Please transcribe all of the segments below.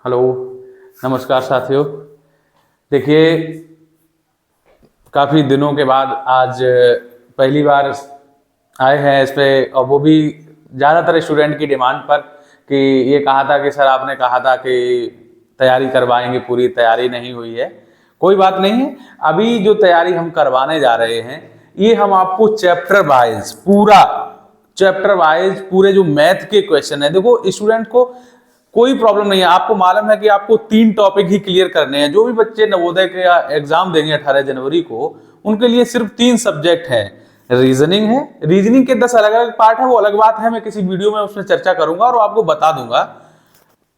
Hello, नमस्कार साथियों। देखिए, काफ़ी दिनों के बाद आज पहली बार आए हैं इस पे, और वो भी ज़्यादातर स्टूडेंट की डिमांड पर कि ये कहा था कि सर आपने कहा था कि तैयारी करवाएंगे, पूरी तैयारी नहीं हुई है। कोई बात नहीं है, अभी जो तैयारी हम करवाने जा रहे हैं ये हम आपको चैप्टर वाइज पूरे जो मैथ के क्वेश्चन है, देखो स्टूडेंट को कोई प्रॉब्लम नहीं है। आपको मालूम है कि आपको 3 टॉपिक ही क्लियर करने हैं। जो भी बच्चे नवोदय का एग्जाम देंगे 18 जनवरी को, उनके लिए सिर्फ 3 सब्जेक्ट है। रीजनिंग है, रीजनिंग के 10 अलग अलग पार्ट है, वो अलग बात है, मैं किसी वीडियो में उसमें चर्चा करूंगा और आपको बता दूंगा।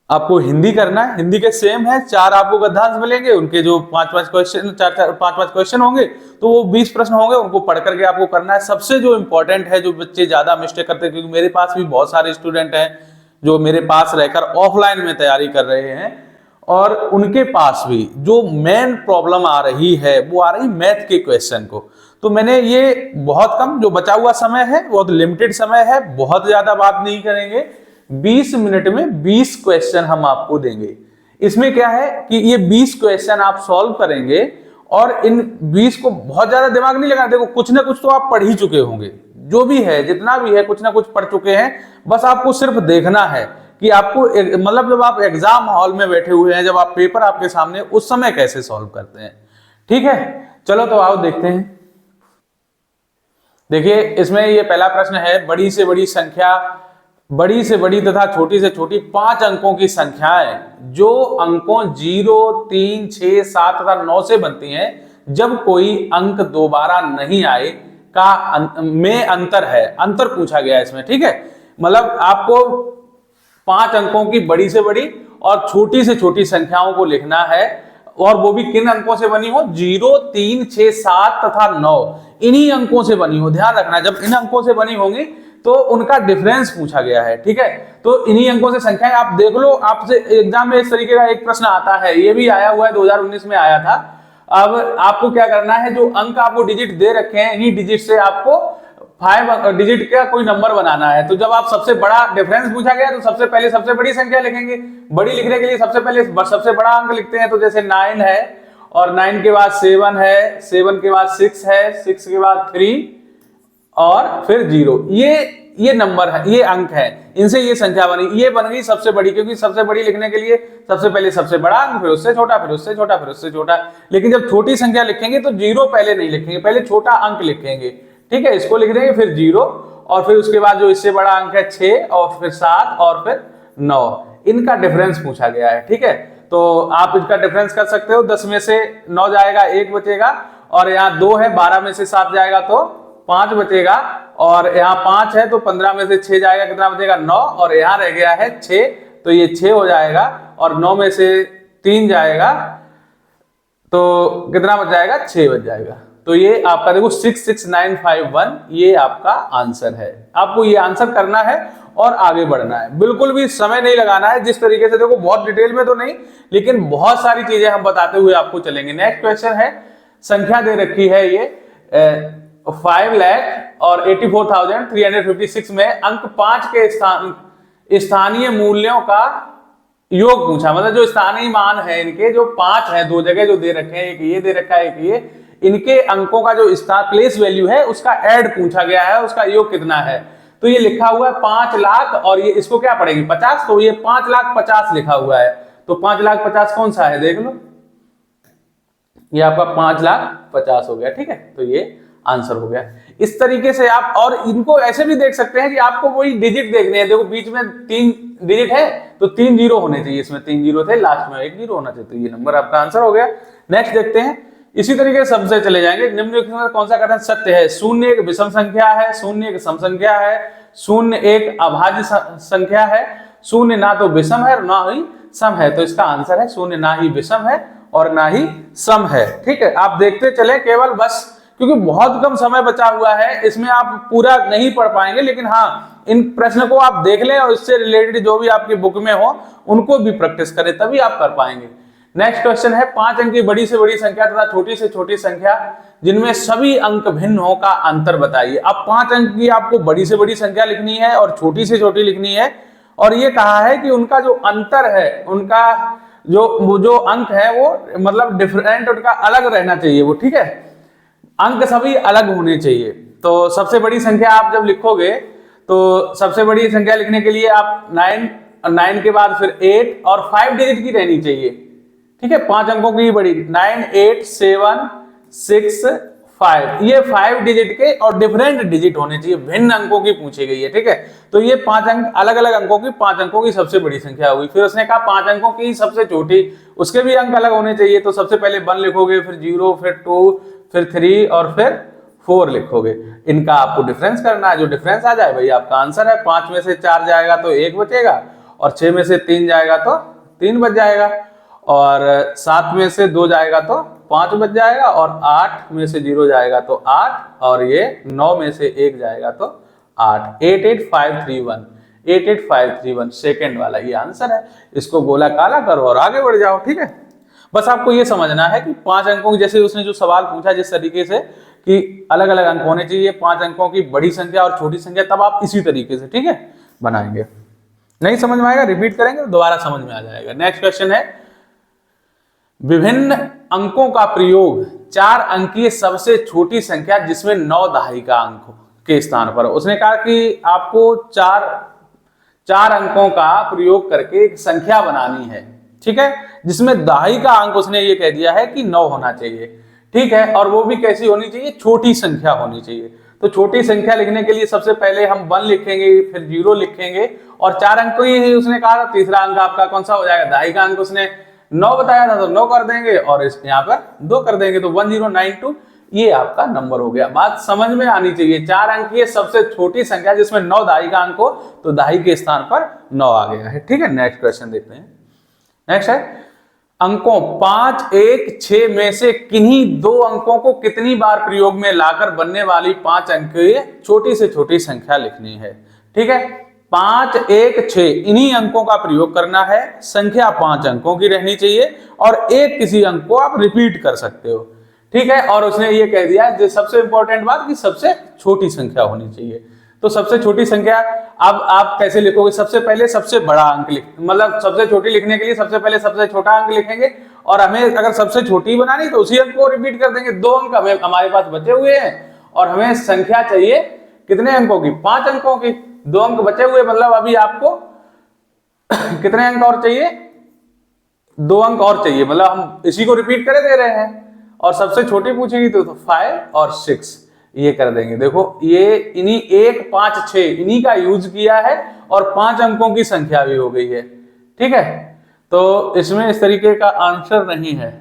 आपको हिंदी करना है, हिंदी के सेम है, 4 आपको गद्यांश मिलेंगे, उनके जो 5-5 क्वेश्चन, 5-5 क्वेश्चन होंगे, तो वो 20 प्रश्न होंगे, उनको पढ़ करके आपको करना है। सबसे जो इंपॉर्टेंट है, जो बच्चे ज्यादा मिस्टेक करते हैं, क्योंकि मेरे पास भी बहुत सारे स्टूडेंट हैं जो मेरे पास रहकर ऑफलाइन में तैयारी कर रहे हैं, और उनके पास भी जो मेन प्रॉब्लम आ रही है वो आ रही मैथ के क्वेश्चन को। तो मैंने ये बहुत कम, जो बचा हुआ समय है बहुत लिमिटेड समय है, बहुत ज्यादा बात नहीं करेंगे, 20 मिनट में 20 क्वेश्चन हम आपको देंगे। इसमें क्या है कि ये 20 क्वेश्चन आप सॉल्व करेंगे, और इन 20 को बहुत ज्यादा दिमाग नहीं लगाना। देखो, कुछ ना कुछ तो आप पढ़ ही चुके होंगे, जो भी है, जितना भी है, कुछ ना कुछ पढ़ चुके हैं। बस आपको सिर्फ देखना है कि आपको मतलब जब आप एग्जाम हॉल में बैठे हुए हैं, जब आप पेपर आपके सामने, उस समय कैसे सॉल्व करते हैं। ठीक है, चलो तो आओ देखते हैं। देखिए, इसमें ये पहला प्रश्न है, बड़ी से बड़ी संख्या, बड़ी से बड़ी तथा छोटी से छोटी 5 अंकों की संख्याएं जो अंकों 0, 3, 6, 7 तथा 9 से बनती हैं, जब कोई अंक दोबारा नहीं आए का में अंतर है। अंतर पूछा गया है इसमें। ठीक है, मतलब आपको 5 अंकों की बड़ी से बड़ी और छोटी से छोटी संख्याओं को लिखना है, और वो भी किन अंकों से बनी हो, 0, 3, 6, 7 तथा 9, इन्हीं अंकों से बनी हो। ध्यान रखना, जब इन अंकों से बनी होंगी तो उनका डिफरेंस पूछा गया है। ठीक है, तो इन्हीं अंकों से संख्याएं आप देख लो। आपसे एग्जाम में इस तरीके का एक प्रश्न आता है, ये भी आया हुआ है, 2019 में आया था। अब आपको क्या करना है, जो अंक आपको डिजिट दे रखे हैं, इन्हीं डिजिट से आपको 5 डिजिट का कोई नंबर बनाना है। तो जब आप सबसे बड़ा डिफरेंस पूछा गया तो सबसे पहले सबसे बड़ी संख्या लिखेंगे। बड़ी लिखने के लिए सबसे पहले सबसे बड़ा अंक लिखते हैं, तो जैसे 9 है, और 9 के बाद 7 है, 7 के बाद 6 है, 6 के बाद 3 और फिर 0। ये नंबर है, ये अंक है, इनसे ये संख्या बनी, ये बन गई सबसे बड़ी। क्योंकि सबसे बड़ी लिखने के लिए सबसे पहले सबसे बड़ा अंक, फिर उससे छोटा, फिर उससे छोटा, फिर उससे छोटा। लेकिन जब छोटी संख्या लिखेंगे तो 0 पहले नहीं लिखेंगे, पहले छोटा अंक लिखेंगे। ठीक है, इसको लिख देंगे, फिर 0, और फिर उसके बाद जो इससे बड़ा अंक है 6, और फिर 7, और फिर 9। इनका डिफरेंस पूछा गया है। ठीक है, तो आप इसका डिफरेंस कर सकते हो। 10 में से 9 जाएगा, 1 बचेगा, और यहाँ 2 है, 12 में से 7 जाएगा तो 5 बचेगा, और यहाँ 5 है तो 15 में से 6 जाएगा, कितना बचेगा, 9, और यहाँ रह गया है 6, तो ये 6 हो जाएगा, और 9 में से 3 जाएगा तो कितना बच जाएगा, 6 बच जाएगा। तो ये आपका देखो 66951, ये आपका आंसर है। आपको ये आंसर करना है और आगे बढ़ना है, बिल्कुल भी समय नहीं लगाना है। जिस तरीके से, देखो बहुत डिटेल में तो नहीं, लेकिन बहुत सारी चीजें हम बताते हुए आपको चलेंगे। नेक्स्ट क्वेश्चन है, संख्या दे रखी है ये 5,84,356 में अंक 5 के स्थानीय मूल्यों का योग पूछा। मतलब जो स्थानीय मान है इनके, जो 5 है, 2 जगह जो दे रखे हैं, एक ये दे रखा है, एक ये, इनके अंकों का जो प्लेस वैल्यू है उसका ऐड पूछा गया है, उसका योग कितना है। तो ये लिखा हुआ है 5 लाख, और ये इसको क्या पड़ेगी, 50, तो ये 5,50,000 लिखा हुआ है। तो 5,50,000 कौन सा है, देख लो, ये आपका 5,50,000 हो गया। ठीक है, तो ये आंसर हो गया। इस तरीके से आप, और इनको ऐसे भी देख सकते हैं कि आपको वही डिजिट देखने हैं। देखो बीच में 3 डिजिट है, तो 3 0 होने चाहिए, इसमें 3 0 थे, लास्ट में 1 0 होना चाहिए, तो ये नंबर आपका आंसर हो गया। नेक्स्ट देखते हैं, इसी तरीके से सबसे चले जाएंगे। निम्नलिखित में कौन सा कथन सत्य है। 0 एक विषम संख्या है, 0 एक सम संख्या है, 0 एक अभाज्य संख्या है, 0 ना तो विषम है और ना ही सम है। तो इसका आंसर है 0 ना ही विषम है और ना ही सम है। ठीक है, आप देखते चले केवल, बस क्योंकि बहुत कम समय बचा हुआ है, इसमें आप पूरा नहीं पढ़ पाएंगे, लेकिन हाँ, इन प्रश्न को आप देख लें और इससे रिलेटेड जो भी आपकी बुक में हो उनको भी प्रैक्टिस करें, तभी आप कर पाएंगे। नेक्स्ट क्वेश्चन है, 5 अंक की बड़ी से बड़ी संख्या तथा छोटी से छोटी संख्या जिनमें सभी अंक भिन्न हो का अंतर बताइए। अब 5 अंक की आपको बड़ी से बड़ी संख्या लिखनी है और छोटी से छोटी लिखनी है, और ये कहा है कि उनका जो अंतर है, उनका जो अंक है वो मतलब डिफरेंट, उनका अलग रहना चाहिए वो, ठीक है, अंक सभी अलग होने चाहिए। तो सबसे बड़ी संख्या आप जब लिखोगे तो सबसे बड़ी संख्या लिखने के लिए आप 9 और 9 के बाद फिर 8 और 5 डिजिट की रहनी चाहिए, ठीक है, 5 अंकों की बड़ी, 9 8 7 6 5, ये 5 डिजिट के और डिफरेंट डिजिट होने चाहिए, भिन्न अंकों की पूछी गई है, ठीक है। तो ये 5 अंक अलग अलग अंकों की, 5 अंकों की सबसे बड़ी संख्या होगी। फिर उसने कहा 5 अंकों की सबसे छोटी, उसके भी अंक अलग होने चाहिए। तो सबसे पहले 1 लिखोगे, फिर 0, फिर 2, फिर 3 और फिर 4 लिखोगे। इनका आपको डिफरेंस करना है, जो डिफरेंस आ जाए वही आपका आंसर है। 5 में से 4 जाएगा तो 1 बचेगा, और 6 में से 3 जाएगा तो 3 बच जाएगा, और 7 में से 2 जाएगा तो 5 बच जाएगा, और 8 में से 0 जाएगा तो 8, और ये 9 में से 1 जाएगा तो 8। 88531, 88531 सेकेंड वाला ये आंसर है। इसको गोला काला करो और आगे बढ़ जाओ, ठीक है। बस आपको ये समझना है कि 5 अंकों की, जैसे उसने जो सवाल पूछा जिस तरीके से कि अलग अलग अंक होने चाहिए, 5 अंकों की बड़ी संख्या और छोटी संख्या, तब आप इसी तरीके से, ठीक है, बनाएंगे। नहीं समझ में आएगा रिपीट करेंगे तो दोबारा समझ में आ जाएगा। नेक्स्ट क्वेश्चन है, विभिन्न अंकों का प्रयोग 4 अंकीय सबसे छोटी संख्या जिसमें 9 दहाई का अंक के स्थान पर। उसने कहा कि आपको 4 अंकों का प्रयोग करके एक संख्या बनानी है, ठीक है, जिसमें दहाई का अंक उसने ये कह दिया है कि 9 होना चाहिए, ठीक है, और वो भी कैसी होनी चाहिए, छोटी संख्या होनी चाहिए। तो छोटी संख्या लिखने के लिए सबसे पहले हम 1 लिखेंगे, फिर 0 लिखेंगे, और 4 अंक ही उसने कहा था। तीसरा अंक आपका कौन सा हो जाएगा, दहाई का अंक उसने 9 बताया था तो 9 कर देंगे, और इस यहाँ पर 2 कर देंगे, तो 1092 ये आपका नंबर हो गया। बात समझ में आनी चाहिए। 4 अंकीय सबसे छोटी संख्या जिसमें 9 दहाई का अंक हो, तो दहाई के स्थान पर 9 आ गया है, ठीक है। नेक्स्ट क्वेश्चन देखते हैं। नेक्स्ट है, अंकों 5 1 6 में से किन्हीं 2 अंकों को कितनी बार प्रयोग में लाकर बनने वाली 5 अंकीय छोटी से छोटी संख्या लिखनी है, ठीक है। 5 1 6 इन्हीं अंकों का प्रयोग करना है, संख्या 5 अंकों की रहनी चाहिए, और एक किसी अंक को आप रिपीट कर सकते हो, ठीक है। और उसने ये कह दिया जो सबसे इंपॉर्टेंट बात कि सबसे छोटी संख्या होनी चाहिए। तो सबसे छोटी संख्या अब आप कैसे लिखोगे, सबसे पहले सबसे बड़ा अंक मतलब सबसे छोटी लिखने के लिए सबसे पहले सबसे छोटा अंक लिखेंगे, और हमें अगर सबसे छोटी बनानी तो उसी अंक को रिपीट कर देंगे। 2 अंक हमें हमारे पास बचे हुए हैं, और हमें संख्या चाहिए कितने अंकों की, 5 अंकों की। 2 अंक बचे हुए, मतलब अभी आपको कितने अंक और चाहिए, 2 अंक और चाहिए, मतलब हम इसी को रिपीट करे दे रहे हैं। और सबसे छोटी पूछेगी तो 5 और 6 ये कर देंगे। देखो ये इन्हीं 1 5 6 इन्हीं का यूज किया है, और 5 अंकों की संख्या भी हो गई है, ठीक है। तो इसमें इस तरीके का आंसर नहीं है।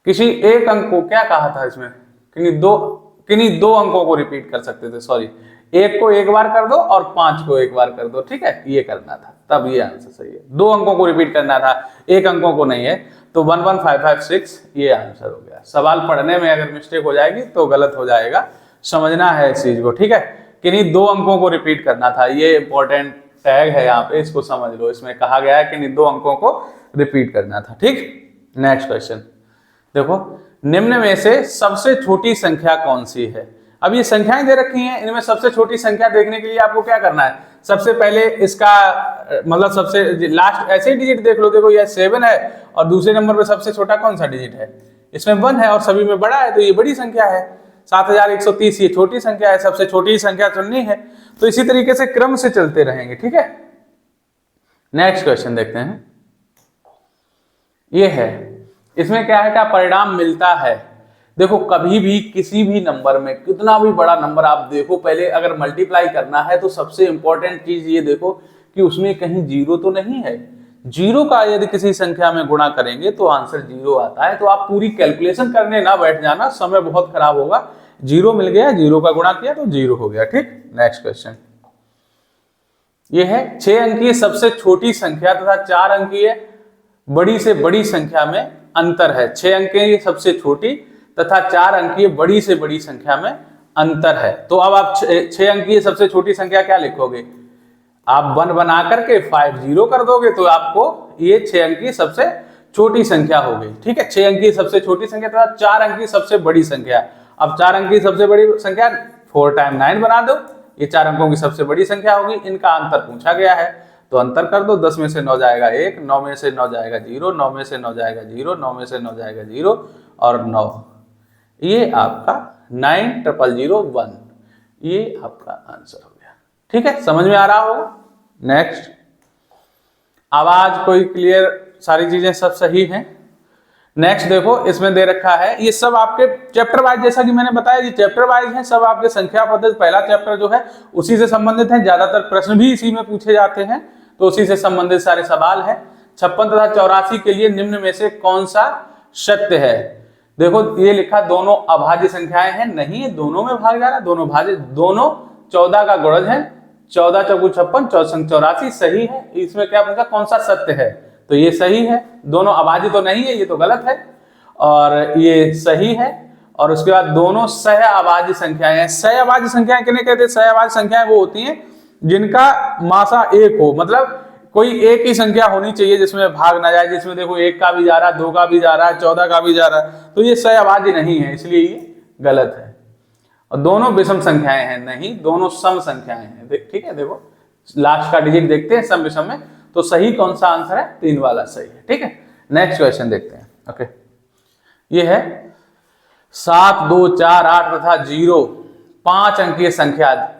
किसी एक अंक को क्या कहा था इसमें, किन्हीं दो अंकों को रिपीट कर सकते थे, सॉरी, 1 को एक बार कर दो और 5 को एक बार कर दो, ठीक है, ये करना था, तब ये आंसर सही है। 2 अंकों को रिपीट करना था, 1 अंकों को नहीं है। तो 11556 ये आंसर हो गया। सवाल पढ़ने में अगर मिस्टेक हो जाएगी तो गलत हो जाएगा, समझना है इस चीज को, ठीक है। किन्हीं 2 अंकों को रिपीट करना था, ये इंपॉर्टेंट टैग है यहाँ पे, इसको समझ लो। इसमें कहा गया है किन्हीं 2 अंकों को रिपीट करना था, ठीक। नेक्स्ट क्वेश्चन देखो, निम्न में से सबसे छोटी संख्या कौन सी है। अब ये संख्याएं दे रखी हैं, इनमें सबसे छोटी संख्या देखने के लिए आपको क्या करना है, सबसे पहले इसका मतलब सबसे लास्ट ऐसे ही डिजिट देख लो। देखो ये 7 है, और दूसरे नंबर पे सबसे छोटा कौन सा डिजिट है, इसमें 1 है, और सभी में बड़ा है, तो ये बड़ी संख्या है। 7130 ये छोटी संख्या है, सबसे छोटी संख्या चुननी है। तो इसी तरीके से क्रम से चलते रहेंगे, ठीक है। नेक्स्ट क्वेश्चन देखते हैं। ये है, इसमें क्या है, क्या परिणाम मिलता है। देखो कभी भी किसी भी नंबर में, कितना भी बड़ा नंबर आप देखो, पहले अगर मल्टीप्लाई करना है तो सबसे इंपॉर्टेंट चीज ये देखो कि उसमें कहीं 0 तो नहीं है। 0 का यदि किसी संख्या में गुणा करेंगे तो आंसर 0 आता है। तो आप पूरी कैलकुलेशन करने ना बैठ जाना, समय बहुत खराब होगा। 0 मिल गया, 0 का गुणा किया तो 0 हो गया, ठीक। नेक्स्ट क्वेश्चन ये है, 6 अंकीय सबसे छोटी संख्या तथा 4 अंकीय बड़ी से बड़ी संख्या में अंतर है। 6 अंकीय सबसे छोटी तथा 4 अंकीय बड़ी से बड़ी संख्या में अंतर है। तो अब आप 6 अंकीय सबसे छोटी संख्या क्या लिखोगे, आप 1 बना करके 5 0 कर दोगे, तो आपको ये 6 अंकीय सबसे छोटी संख्या हो गई, ठीक है। 6 अंकीय सबसे छोटी संख्या तथा 4 अंकीय सबसे बड़ी संख्या। अब 4 अंकीय सबसे बड़ी संख्या 4 टाइम 9 बना दो, ये 4 अंकों की सबसे बड़ी संख्या होगी, इनका अंतर पूछा गया है तो अंतर कर दो। 10 में से 9 जाएगा 1, 9 में से 9 जाएगा 0, 9 में से 9 जाएगा 0, 9 में से 9 जाएगा 0 और 9। ये आपका 9001, ये आपका आंसर हो गया। ठीक है, समझ में आ रहा होगा। नेक्स्ट, आवाज कोई क्लियर, सारी चीजें सब सही हैं। नेक्स्ट देखो, इसमें दे रखा है, ये सब आपके चैप्टर वाइज, जैसा कि मैंने बताया ये चैप्टर वाइज है, सब आपके संख्या पद्धति पहला चैप्टर जो है उसी से संबंधित है, ज्यादातर प्रश्न भी इसी में पूछे जाते हैं, तो उसी से संबंधित सारे सवाल है। 56 तथा 84 के लिए निम्न में से कौन सा सत्य है? देखो ये लिखा दोनों अभाज्य संख्याएं हैं, नहीं है, दोनों में भाग जा रहा है, दोनों भाज्य, दोनों 14 का गुणज है, 14 चौगु 56, 84 सही है। इसमें क्या पूछा, कौन सा सत्य है? तो ये सही है। दोनों अभाज्य तो नहीं है, ये तो गलत है, और ये सही है। और उसके बाद दोनों सह अभाज्य संख्याएं हैं। सह अभाज्य संख्याएं किन्हें कहते हैं? सह अभाज्य संख्याएं वो होती हैं जिनका मासा एक हो, मतलब कोई एक ही संख्या होनी चाहिए जिसमें भाग ना जाए, जिसमें देखो 1 का भी जा रहा है, 2 का भी जा रहा है, 14 का भी जा रहा है, तो ये सह अभाज्य नहीं है, इसलिए ये गलत है। और दोनों विषम संख्याएं हैं, नहीं, दोनों सम संख्याएं हैं। ठीक है, देखो लास्ट का डिजिट देखते हैं सम विषम में, तो सही कौन सा आंसर है? 3 वाला सही है। ठीक है, नेक्स्ट क्वेश्चन देखते हैं। ओके, ये है 7, 2, 4, 8 तथा 0 5 अंकीय संख्या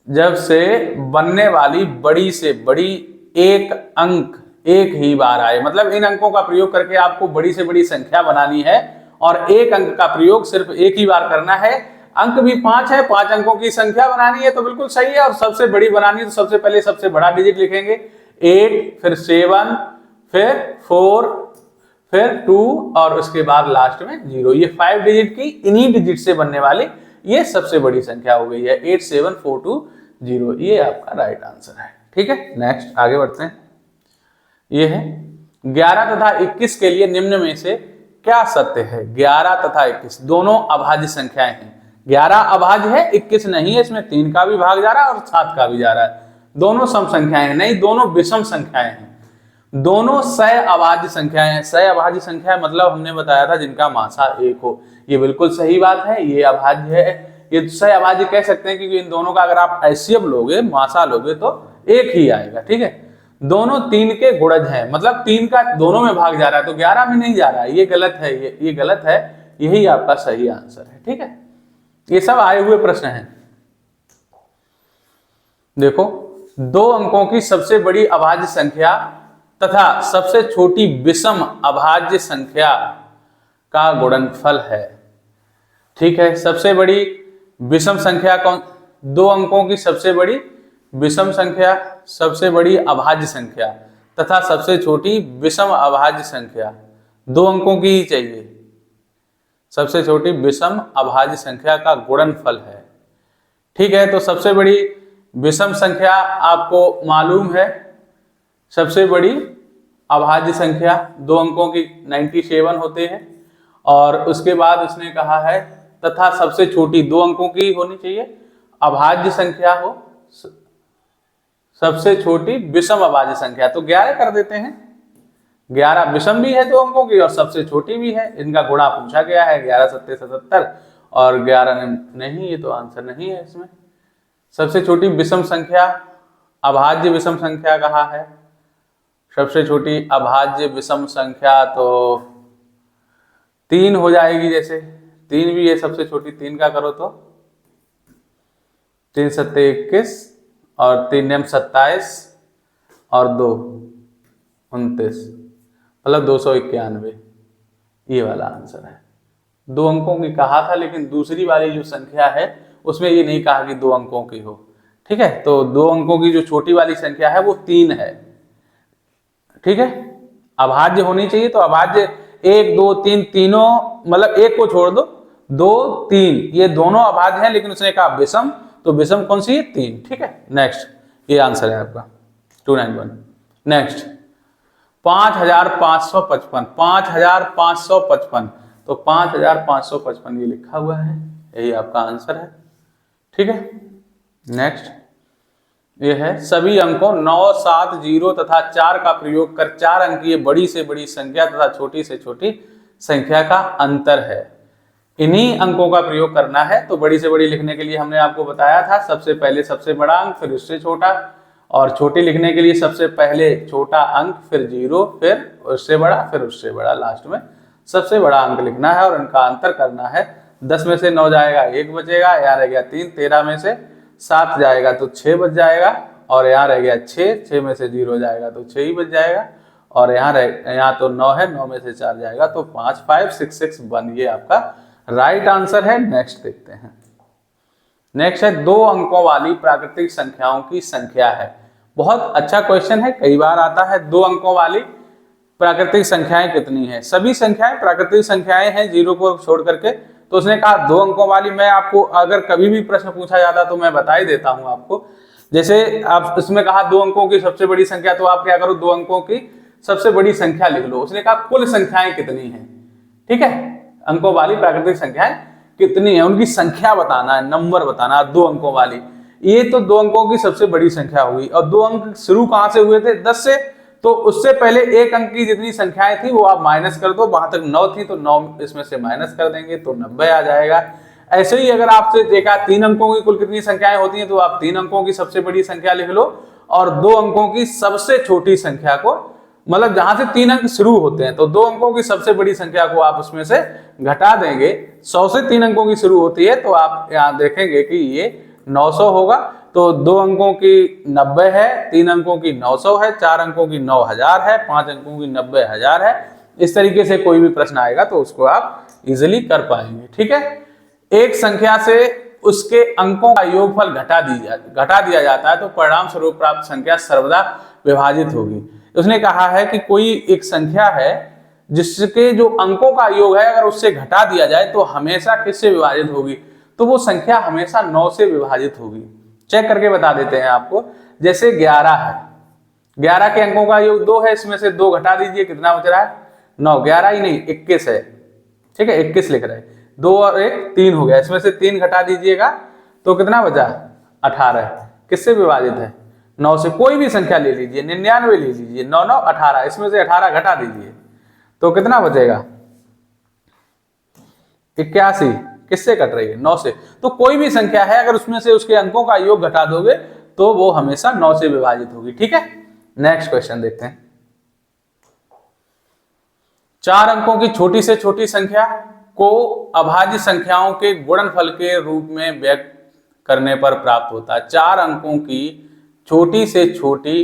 जब से बनने वाली बड़ी से बड़ी एक अंक एक ही बार आए, मतलब इन अंकों का प्रयोग करके आपको बड़ी से बड़ी संख्या बनानी है और एक अंक का प्रयोग सिर्फ एक ही बार करना है। अंक भी 5 है, 5 अंकों की संख्या बनानी है, तो बिल्कुल सही है। और सबसे बड़ी बनानी है तो सबसे पहले सबसे बड़ा डिजिट लिखेंगे 8, फिर 7, फिर 4, फिर 2 और उसके बाद लास्ट में 0। ये 5 डिजिट की इन्हीं डिजिट से बनने वाली ये सबसे बड़ी संख्या हो गई है 87420। ये आपका राइट आंसर है। ठीक है, नेक्स्ट आगे बढ़ते हैं। ये है 11 तथा 21 के लिए निम्न में से क्या सत्य है? 11 तथा 21 दोनों अभाज्य संख्याएं हैं। 11 अभाज्य है, 21 नहीं है, इसमें 3 का भी भाग जा रहा है और 7 का भी जा रहा है। दोनों सम संख्याएं हैं, नहीं, दोनों विषम संख्याएं हैं। दोनों सह अभाज्य संख्याएं हैं। सह अभाज्य संख्या मतलब हमने बताया था जिनका मासा एक हो। ये बिल्कुल सही बात है, ये अभाज्य है, ये सह अभाज्य कह सकते हैं क्योंकि इन दोनों का अगर आप एचसीएफ लोगे, मासा लोगे तो एक ही आएगा। ठीक है, दोनों 3 के गुणज हैं, मतलब 3 का दोनों में भाग जा रहा है, तो 11 में नहीं जा रहा है, ये गलत है, ये गलत है, यही आपका सही आंसर है। ठीक है, ये सब आए हुए प्रश्न हैं। देखो 2 अंकों की सबसे बड़ी अभाज्य संख्या तथा सबसे छोटी विषम अभाज्य संख्या का गुणनफल है। ठीक है, सबसे बड़ी विषम संख्या कौन? 2 अंकों की सबसे बड़ी विषम संख्या, सबसे बड़ी अभाज्य संख्या तथा सबसे छोटी विषम अभाज्य संख्या, 2 अंकों की ही चाहिए। सबसे छोटी विषम अभाज्य संख्या का गुणनफल है। ठीक है, तो सबसे बड़ी विषम संख्या आपको मालूम है, सबसे बड़ी अभाज्य संख्या 2 अंकों की 97 होते हैं। और उसके बाद उसने कहा है तथा सबसे छोटी 2 अंकों की होनी चाहिए, अभाज्य संख्या हो, सबसे छोटी विषम अभाज्य संख्या, तो 11 कर देते हैं। 11 विषम भी है 2 अंकों की और सबसे छोटी भी है, इनका गुणा पूछा गया है, 11 7 77 और 11 नहीं, ये तो आंसर नहीं है इसमें। सबसे छोटी विषम संख्या, अभाज्य विषम संख्या कहा है, सबसे छोटी अभाज्य विषम संख्या तो 3 हो जाएगी, जैसे 3 भी है सबसे छोटी, 3 का करो तो 3 7 21 और 3 9 27 और 2 29, मतलब 291, ये वाला आंसर है। 2 अंकों की कहा था, लेकिन दूसरी वाली जो संख्या है उसमें ये नहीं कहा कि 2 अंकों की हो। ठीक है, तो 2 अंकों की जो छोटी वाली संख्या है वो 3 है। ठीक है, अभाज्य होनी चाहिए, तो अभाज्य 1 2 3 तीनों, मतलब एक को छोड़ दो, 2 3 ये दोनों अभाज्य हैं, लेकिन उसने कहा विषम, तो विषम कौन सी है? 3। ठीक है, नेक्स्ट, ये आंसर है आपका 291। नेक्स्ट 5555, 5555, तो 5555 ये लिखा हुआ है, यही आपका आंसर है। ठीक है, नेक्स्ट ये है सभी अंकों 9 7 0 तथा 4 का प्रयोग कर 4 अंकीय बड़ी से बड़ी संख्या तथा छोटी से छोटी संख्या का अंतर है। इन्हीं अंकों का प्रयोग करना है। तो बड़ी से बड़ी लिखने के लिए हमने आपको बताया था, सबसे पहले सबसे बड़ा अंक, फिर उससे छोटा, और छोटी लिखने के लिए सबसे पहले छोटा अंक, फिर 0, फिर उससे बड़ा, फिर उससे बड़ा, लास्ट में सबसे बड़ा अंक लिखना है और इनका अंतर करना है। 10 में से 9 जाएगा 1 बचेगा, यहाँ रह गया 3, 13 में से 7 जाएगा तो 6 बच जाएगा, और यहाँ रह गया 6 में से 0 जाएगा तो 6 ही बच जाएगा, और यहाँ तो 9 है, 9 में से 4 जाएगा तो 5, 5, 6, 6, 1, ये आपका राइट आंसर है। नेक्स्ट देखते हैं। नेक्स्ट है 2 अंकों वाली प्राकृतिक संख्याओं की संख्या है। बहुत अच्छा क्वेश्चन है, कई बार आता है। 2 अंकों वाली प्राकृतिक संख्याएं कितनी है? सभी संख्याएं प्राकृतिक संख्याएं हैं, 0 को छोड़ करके। तो उसने कहा 2 अंकों वाली। मैं आपको अगर कभी भी प्रश्न पूछा जाता तो मैं बता ही देता हूं आपको। जैसे आप इसमें कहा 2 अंकों की सबसे बड़ी संख्या, तो आप क्या करो, 2 अंकों की सबसे बड़ी संख्या लिख लो। उसने कहा कुल संख्याएं कितनी है, ठीक है, अंकों वाली प्राकृतिक संख्याएं कितनी है, उनकी संख्या बताना है, नंबर बताना है 2 अंकों वाली। ये तो 2 अंकों की सबसे बड़ी संख्या हुई। और 2 अंक शुरू कहां से हुए थे? 10 से। तो उससे पहले 1 अंक की जितनी संख्याएं थी वो आप माइनस कर दो, वहां तक 9 थी तो 9 इसमें से माइनस कर देंगे तो 90 आ जाएगा। ऐसे ही अगर आपसे देखा 3 अंकों की कुल कितनी संख्याएं होती हैं, तो आप 3 अंकों की सबसे बड़ी संख्या लिख लो और 2 अंकों की सबसे छोटी संख्या को, मतलब जहां से 3 अंक शुरू होते हैं, तो 2 अंकों की सबसे बड़ी संख्या को आप उसमें से घटा देंगे। 100 से 3 अंकों की शुरू होती है तो आप यहां देखेंगे कि ये 900 होगा। तो 2 अंकों की 90 है, 3 अंकों की 900 है, 4 अंकों की 9000 है, 5 अंकों की 90000 है। इस तरीके से कोई भी प्रश्न आएगा तो उसको आप इजिली कर पाएंगे, ठीक है। एक संख्या से उसके अंकों का योगफल घटा दिया जाता है तो परिणाम स्वरूप प्राप्त संख्या सर्वदा विभाजित होगी। उसने कहा है कि कोई एक संख्या है जिसके जो अंकों का योग है अगर उससे घटा दिया जाए तो हमेशा किससे विभाजित होगी? तो वो संख्या हमेशा 9 से विभाजित होगी। चेक करके बता देते हैं आपको। जैसे 11 है, 11 के अंकों का योग 2 है, इसमें से 2 घटा दीजिए, कितना बच रहा है? 9। 11 ही नहीं 21 है, ठीक है, 21 लिख रहे हैं। 2 और 1 3 हो गया, इसमें से 3 घटा दीजिएगा तो कितना बचा? 18। किससे विभाजित है? 9 से। कोई भी संख्या ले लीजिए, 99 ले लीजिए, 9 9 18, इसमें से 18 घटा दीजिए तो कितना बचेगा? 81। किससे कट रही है? 9 से। तो कोई भी संख्या है अगर उसमें से उसके अंकों का योग घटा दोगे तो वो हमेशा 9 से विभाजित होगी, ठीक है। नेक्स्ट क्वेश्चन देखते हैं। 4 अंकों की छोटी से छोटी संख्या को अभाज्य संख्याओं के गुणनफल के रूप में व्यक्त करने पर प्राप्त होता है। 4 अंकों की छोटी से छोटी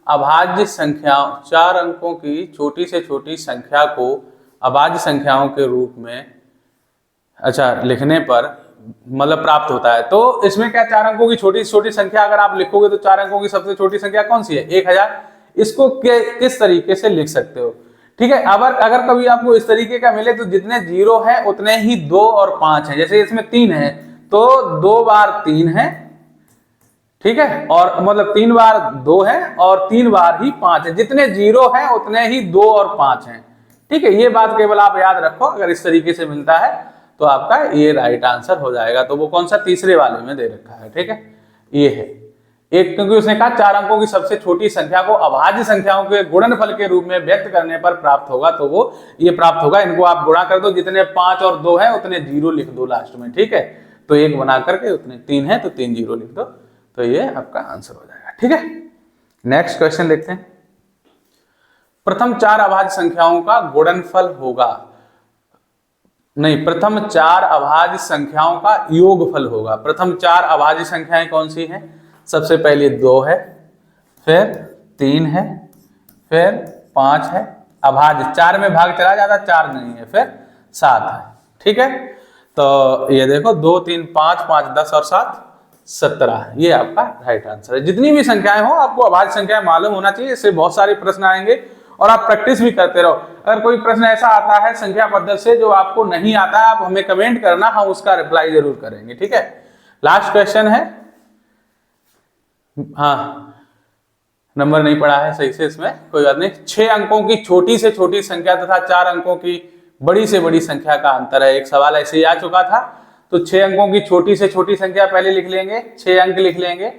अभाज्य संख्या, 4 अंकों की छोटी से छोटी संख्या को अभाज्य संख्याओं के रूप में लिखने पर मतलब प्राप्त होता है। तो इसमें क्या, 4 अंकों की छोटी से छोटी संख्या अगर आप लिखोगे तो 4 अंकों की सबसे छोटी संख्या कौन सी है? 1000। इसको किस तरीके से लिख सकते हो, ठीक है। अगर कभी आपको इस तरीके का मिले तो जितने 0 है उतने ही 2 और 5 है। जैसे इसमें 3 है तो 2 बार 3 है, ठीक है, और मतलब 3 बार 2 है और 3 बार ही 5 है। जितने 0 है उतने ही 2 और 5 है, ठीक है। ये बात केवल आप याद रखो। अगर इस तरीके से मिलता है तो आपका ये राइट आंसर हो जाएगा। तो वो कौन सा? तीसरे वाले में दे रखा है, ठीक है, ये है एक। क्योंकि उसने कहा 4 अंकों की सबसे छोटी संख्या को अभाज्य संख्याओं के गुणनफल के रूप में व्यक्त करने पर प्राप्त होगा, तो वो ये प्राप्त होगा। इनको आप गुणा कर दो, जितने 5 और 2 है उतने 0 लिख दो लास्ट में, ठीक है। तो 1 बना करके उतने 3 है तो 3 0 लिख दो, तो ये आपका आंसर हो जाएगा, ठीक है। नेक्स्ट क्वेश्चन देखते हैं। प्रथम 4 अभाज्य संख्याओं का गुणनफल होगा, नहीं, प्रथम 4 अभाज्य संख्याओं का योगफल होगा। प्रथम 4 अभाज्य संख्याएं कौन सी हैं? सबसे पहले 2 है, फिर 3 है, फिर 5 है। अभाज्य 4 में भाग चला जाता, 4 नहीं है, फिर 7 है, ठीक है। तो ये देखो 2 3 5 5 10 और 7 17, ये आपका राइट आंसर है। जितनी भी संख्याएं हो आपको अभाज्य संख्याएं मालूम होना चाहिए, इससे बहुत सारे प्रश्न आएंगे और आप प्रैक्टिस भी करते रहो। अगर कोई प्रश्न ऐसा आता है संख्या पद्धति से जो आपको नहीं आता है, आप हमें कमेंट करना, हम उसका रिप्लाई जरूर करेंगे, ठीक है। लास्ट क्वेश्चन है, हाँ नंबर नहीं पड़ा है सही से, इसमें कोई बात नहीं। 6 अंकों की छोटी से छोटी संख्या तथा 4 अंकों की बड़ी से बड़ी संख्या का अंतर है। एक सवाल ऐसे ही आ चुका था। तो 6 अंकों की छोटी से छोटी संख्या पहले लिख लेंगे, 6 अंक लिख लेंगे,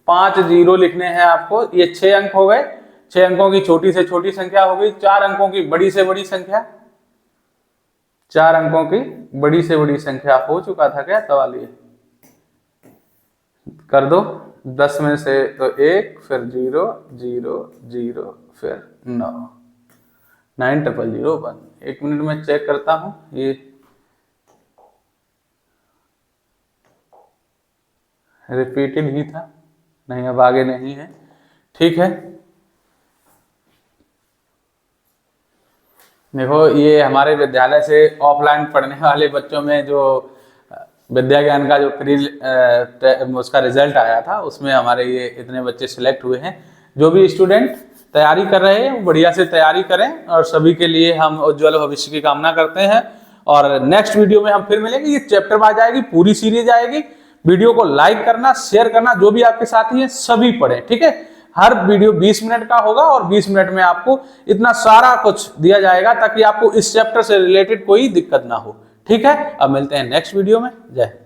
5 0 लिखने हैं आपको, ये 6 अंक हो गए। 6 अंकों की छोटी से छोटी संख्या हो गई। 4 अंकों की बड़ी से बड़ी संख्या, 4 अंकों की बड़ी से बड़ी संख्या हो चुका था क्या सवाल ये? कर दो 10 में से तो 1, फिर 0 0 0, फिर 9 9001। 1 मिनट में चेक करता हूं ये रिपीटेड ही था, नहीं अब आगे नहीं है। ठीक है, देखो ये हमारे विद्यालय से ऑफलाइन पढ़ने वाले बच्चों में जो विद्या ज्ञान का जो उसका रिजल्ट आया था, उसमें हमारे ये इतने बच्चे सिलेक्ट हुए हैं। जो भी स्टूडेंट तैयारी कर रहे हैं वो बढ़िया से तैयारी करें, और सभी के लिए हम उज्ज्वल भविष्य की कामना करते हैं। और नेक्स्ट वीडियो में हम फिर मिलेंगे, ये चैप्टर वाइज आएगी, पूरी सीरीज आएगी। वीडियो को लाइक करना, शेयर करना, जो भी आपके साथी हैं सभी पढ़ें, ठीक है। हर वीडियो 20 मिनट का होगा और 20 मिनट में आपको इतना सारा कुछ दिया जाएगा ताकि आपको इस चैप्टर से रिलेटेड कोई दिक्कत ना हो, ठीक है। अब मिलते हैं नेक्स्ट वीडियो में। जय हिंद।